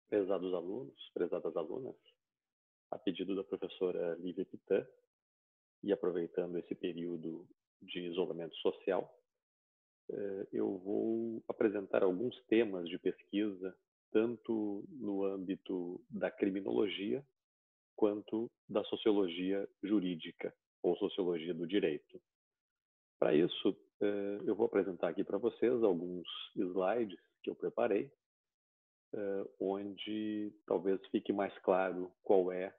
Prezados alunos, prezadas alunas, a pedido da professora Lívia Pitã, e aproveitando esse período de isolamento social, eu vou apresentar alguns temas de pesquisa, tanto no âmbito da criminologia, quanto da sociologia jurídica, ou sociologia do direito. Para isso, eu vou apresentar aqui para vocês alguns slides que eu preparei, onde talvez fique mais claro qual é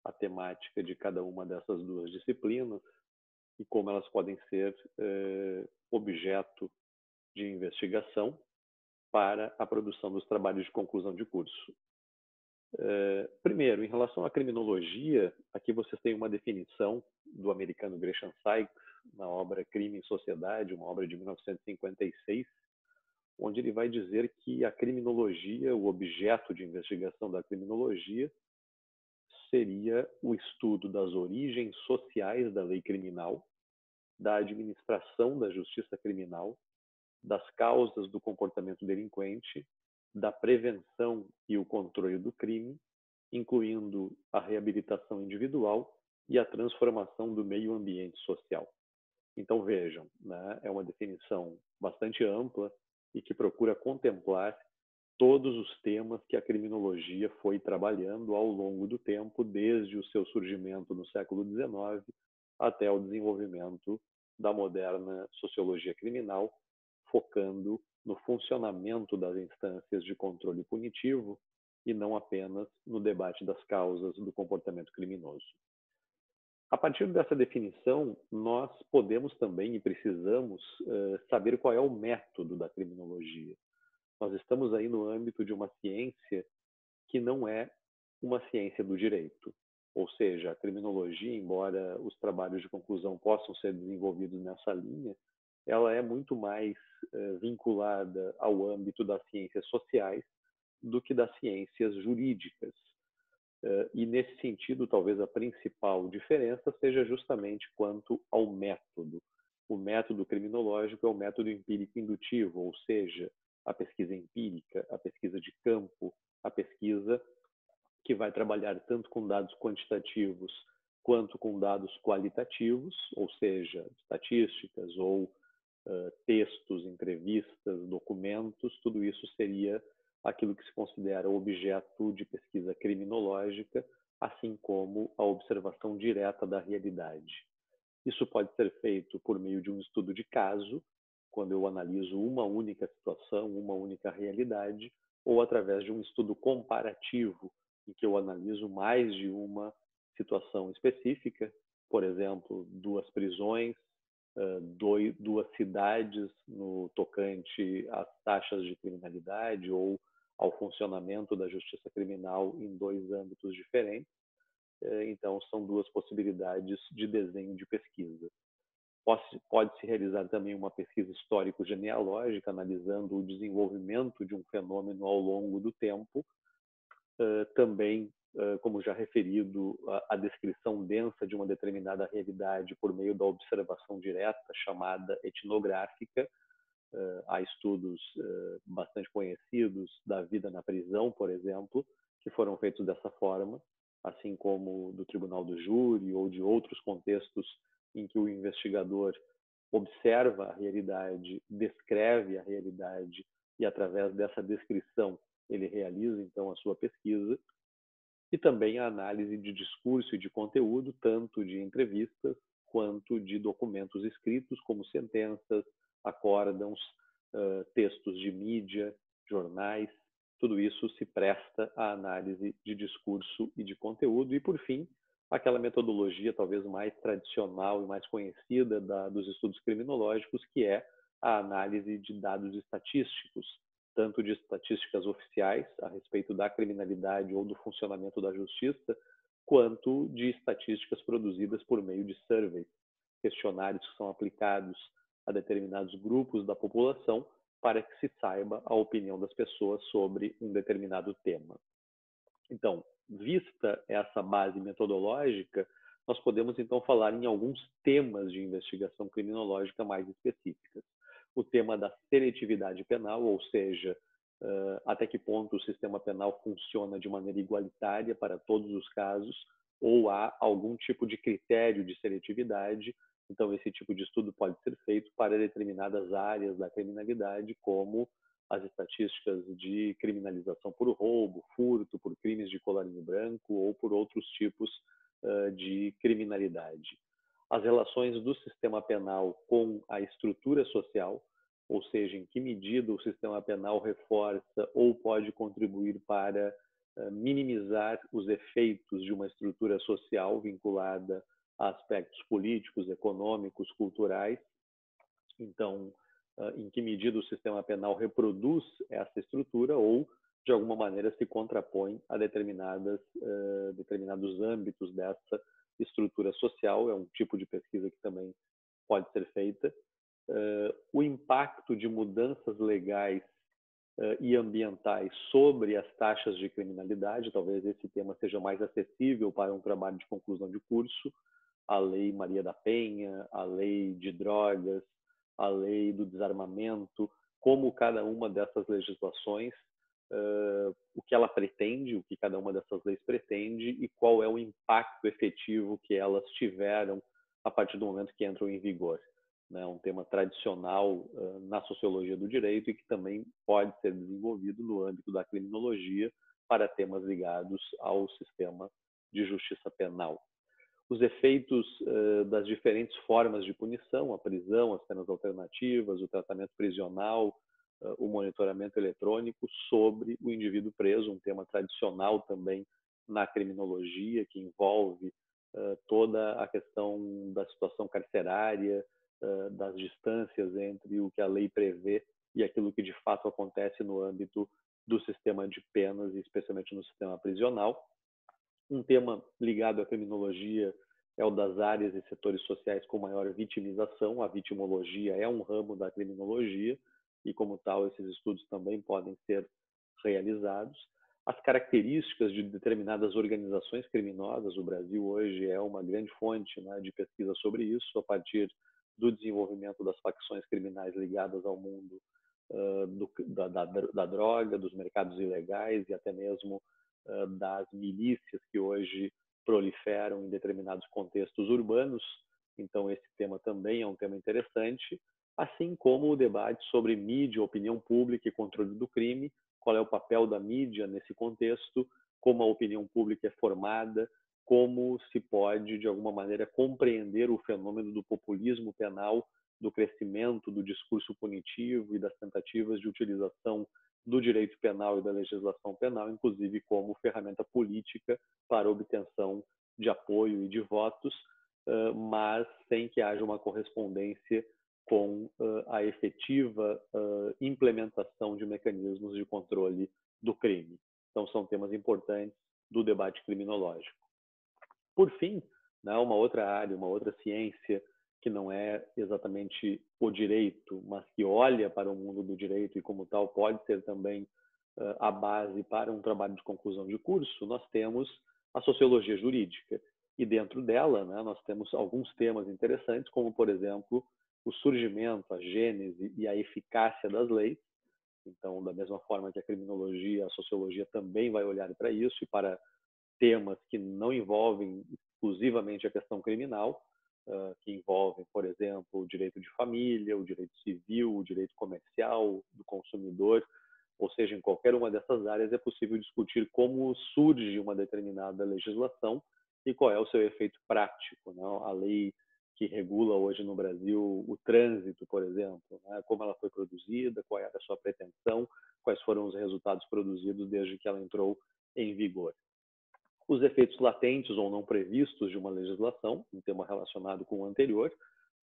a temática de cada uma dessas duas disciplinas e como elas podem ser objeto de investigação para a produção dos trabalhos de conclusão de curso. Primeiro, em relação à criminologia, aqui vocês têm uma definição do americano Gresham Sykes, na obra Crime e Sociedade, uma obra de 1956, onde ele vai dizer que a criminologia, o objeto de investigação da criminologia, seria o estudo das origens sociais da lei criminal, da administração da justiça criminal, das causas do comportamento delinquente, da prevenção e o controle do crime, incluindo a reabilitação individual e a transformação do meio ambiente social. Então vejam, né, é uma definição bastante ampla e que procura contemplar todos os temas que a criminologia foi trabalhando ao longo do tempo, desde o seu surgimento no século XIX até o desenvolvimento da moderna sociologia criminal, focando no funcionamento das instâncias de controle punitivo e não apenas no debate das causas do comportamento criminoso. A partir dessa definição, nós podemos também e precisamos saber qual é o método da criminologia. Nós estamos aí no âmbito de uma ciência que não é uma ciência do direito. Ou seja, a criminologia, embora os trabalhos de conclusão possam ser desenvolvidos nessa linha, ela é muito mais vinculada ao âmbito das ciências sociais do que das ciências jurídicas. E nesse sentido, talvez a principal diferença seja justamente quanto ao método. O método criminológico é o método empírico-indutivo, ou seja, a pesquisa empírica, a pesquisa de campo, a pesquisa que vai trabalhar tanto com dados quantitativos quanto com dados qualitativos, ou seja, estatísticas ou textos, entrevistas, documentos, tudo isso seria aquilo que se considera objeto de pesquisa criminológica, assim como a observação direta da realidade. Isso pode ser feito por meio de um estudo de caso, quando eu analiso uma única situação, uma única realidade, ou através de um estudo comparativo, em que eu analiso mais de uma situação específica, por exemplo, duas prisões, duas cidades no tocante às taxas de criminalidade ou ao funcionamento da justiça criminal em dois âmbitos diferentes. Então, são duas possibilidades de desenho de pesquisa. Pode-se realizar também uma pesquisa histórico-genealógica, analisando o desenvolvimento de um fenômeno ao longo do tempo. Também, como já referido, a descrição densa de uma determinada realidade por meio da observação direta, chamada etnográfica. Há estudos bastante conhecidos da vida na prisão, por exemplo, que foram feitos dessa forma, assim como do tribunal do júri ou de outros contextos em que o investigador observa a realidade, descreve a realidade e, através dessa descrição, ele realiza, então, a sua pesquisa. E também a análise de discurso e de conteúdo, tanto de entrevistas quanto de documentos escritos, como sentenças, acórdãos, textos de mídia, jornais. Tudo isso se presta à análise de discurso e de conteúdo. E, por fim, aquela metodologia talvez mais tradicional e mais conhecida dos estudos criminológicos, que é a análise de dados estatísticos, tanto de estatísticas oficiais a respeito da criminalidade ou do funcionamento da justiça, quanto de estatísticas produzidas por meio de surveys, questionários que são aplicados a determinados grupos da população para que se saiba a opinião das pessoas sobre um determinado tema. Então, vista essa base metodológica, nós podemos então falar em alguns temas de investigação criminológica mais específicas. O tema da seletividade penal, ou seja, a até que ponto o sistema penal funciona de maneira igualitária para todos os casos, ou há algum tipo de critério de seletividade. Então, esse tipo de estudo pode ser feito para determinadas áreas da criminalidade, como as estatísticas de criminalização por roubo, furto, por crimes de colarinho branco ou por outros tipos de criminalidade. As relações do sistema penal com a estrutura social, ou seja, em que medida o sistema penal reforça ou pode contribuir para minimizar os efeitos de uma estrutura social vinculada a aspectos políticos, econômicos, culturais. Então, em que medida o sistema penal reproduz essa estrutura ou, de alguma maneira, se contrapõe a determinados âmbitos dessa estrutura social. É um tipo de pesquisa que também pode ser feita. O impacto de mudanças legais e ambientais sobre as taxas de criminalidade, talvez esse tema seja mais acessível para um trabalho de conclusão de curso, a Lei Maria da Penha, a Lei de Drogas, a Lei do Desarmamento, como cada uma dessas legislações, o que ela pretende, o que cada uma dessas leis pretende e qual é o impacto efetivo que elas tiveram a partir do momento que entram em vigor. É um tema tradicional na sociologia do direito e que também pode ser desenvolvido no âmbito da criminologia para temas ligados ao sistema de justiça penal. Os efeitos das diferentes formas de punição, a prisão, as penas alternativas, o tratamento prisional, o monitoramento eletrônico sobre o indivíduo preso, um tema tradicional também na criminologia, que envolve toda a questão da situação carcerária, das distâncias entre o que a lei prevê e aquilo que de fato acontece no âmbito do sistema de penas, e especialmente no sistema prisional. Um tema ligado à criminologia é o das áreas e setores sociais com maior vitimização. A vitimologia é um ramo da criminologia e, como tal, esses estudos também podem ser realizados. As características de determinadas organizações criminosas, o Brasil hoje é uma grande fonte, né, de pesquisa sobre isso, a partir do desenvolvimento das facções criminais ligadas ao mundo da droga, dos mercados ilegais e até mesmo das milícias que hoje proliferam em determinados contextos urbanos. Então, esse tema também é um tema interessante, assim como o debate sobre mídia, opinião pública e controle do crime, qual é o papel da mídia nesse contexto, como a opinião pública é formada, como se pode, de alguma maneira, compreender o fenômeno do populismo penal, do crescimento do discurso punitivo e das tentativas de utilização do direito penal e da legislação penal, inclusive como ferramenta política para obtenção de apoio e de votos, mas sem que haja uma correspondência com a efetiva implementação de mecanismos de controle do crime. Então, são temas importantes do debate criminológico. Por fim, né, uma outra área, uma outra ciência que não é exatamente o direito, mas que olha para o mundo do direito e, como tal, pode ser também a base para um trabalho de conclusão de curso, nós temos a sociologia jurídica. E dentro dela, né, nós temos alguns temas interessantes, como, por exemplo, o surgimento, a gênese e a eficácia das leis. Então, da mesma forma que a criminologia, a sociologia também vai olhar para isso e para temas que não envolvem exclusivamente a questão criminal, que envolvem, por exemplo, o direito de família, o direito civil, o direito comercial do consumidor, ou seja, em qualquer uma dessas áreas é possível discutir como surge uma determinada legislação e qual é o seu efeito prático, né? A lei que regula hoje no Brasil o trânsito, por exemplo, né? Como ela foi produzida, qual era a sua pretensão, quais foram os resultados produzidos desde que ela entrou em vigor. Os efeitos latentes ou não previstos de uma legislação, um tema relacionado com o anterior,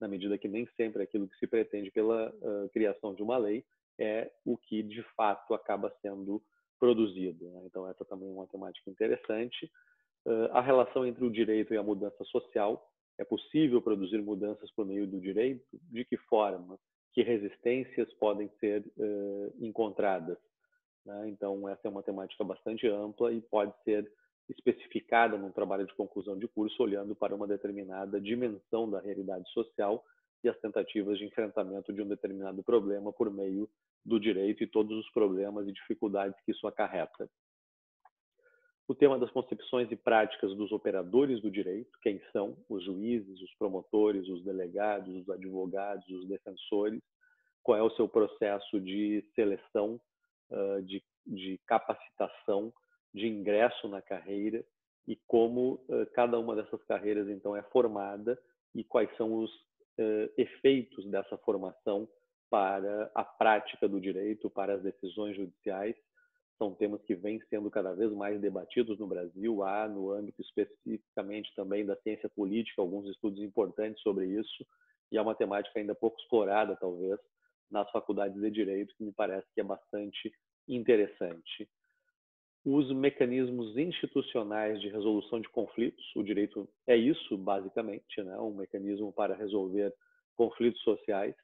na medida que nem sempre aquilo que se pretende pela criação de uma lei é o que de fato acaba sendo produzido, né? Então, essa também é uma temática interessante. A relação entre o direito e a mudança social. É possível produzir mudanças por meio do direito? De que forma? Que resistências podem ser encontradas? Né? Então, essa é uma temática bastante ampla e pode ser especificada num trabalho de conclusão de curso, olhando para uma determinada dimensão da realidade social e as tentativas de enfrentamento de um determinado problema por meio do direito e todos os problemas e dificuldades que isso acarreta. O tema das concepções e práticas dos operadores do direito, quem são os juízes, os promotores, os delegados, os advogados, os defensores, qual é o seu processo de seleção, de capacitação, de ingresso na carreira e como cada uma dessas carreiras, então, é formada e quais são os efeitos dessa formação para a prática do direito, para as decisões judiciais. São temas que vêm sendo cada vez mais debatidos no Brasil. Há, no âmbito especificamente também da ciência política, alguns estudos importantes sobre isso, e é uma temática ainda pouco explorada, talvez, nas faculdades de direito, que me parece que é bastante interessante. Os mecanismos institucionais de resolução de conflitos, o direito é isso, basicamente, né? Um mecanismo para resolver conflitos sociais,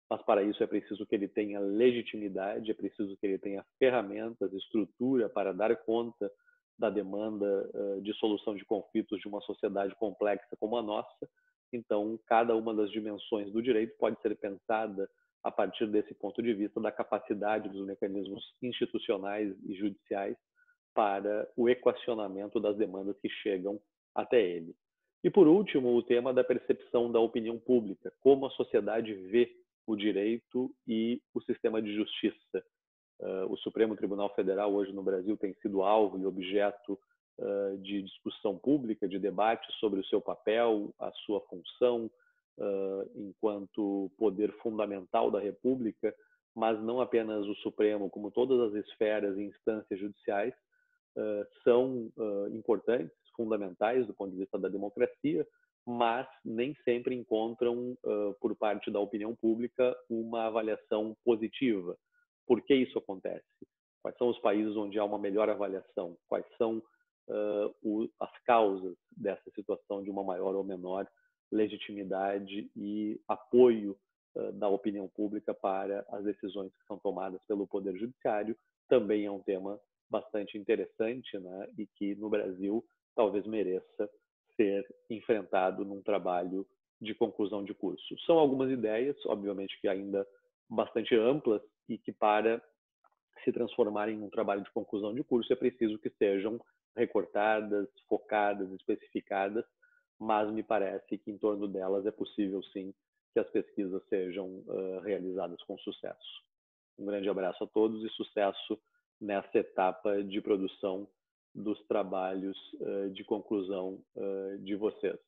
mas para isso é preciso que ele tenha legitimidade, é preciso que ele tenha ferramentas, estrutura para dar conta da demanda de solução de conflitos de uma sociedade complexa como a nossa. Então, cada uma das dimensões do direito pode ser pensada a partir desse ponto de vista da capacidade dos mecanismos institucionais e judiciais para o equacionamento das demandas que chegam até ele. E, por último, o tema da percepção da opinião pública, como a sociedade vê o direito e o sistema de justiça. O Supremo Tribunal Federal, hoje no Brasil, tem sido alvo e objeto de discussão pública, de debate sobre o seu papel, a sua função enquanto poder fundamental da República, mas não apenas o Supremo, como todas as esferas e instâncias judiciais, são importantes, fundamentais do ponto de vista da democracia, mas nem sempre encontram, por parte da opinião pública, uma avaliação positiva. Por que isso acontece? Quais são os países onde há uma melhor avaliação? Quais são as causas dessa situação de uma maior ou menor legitimidade e apoio da opinião pública para as decisões que são tomadas pelo Poder Judiciário? Também é um tema bastante interessante, né? E que no Brasil talvez mereça ser enfrentado num trabalho de conclusão de curso. São algumas ideias, obviamente que ainda bastante amplas, e que para se transformarem em um trabalho de conclusão de curso é preciso que sejam recortadas, focadas, especificadas, mas me parece que em torno delas é possível sim que as pesquisas sejam realizadas com sucesso. Um grande abraço a todos e sucesso nessa etapa de produção dos trabalhos de conclusão de vocês.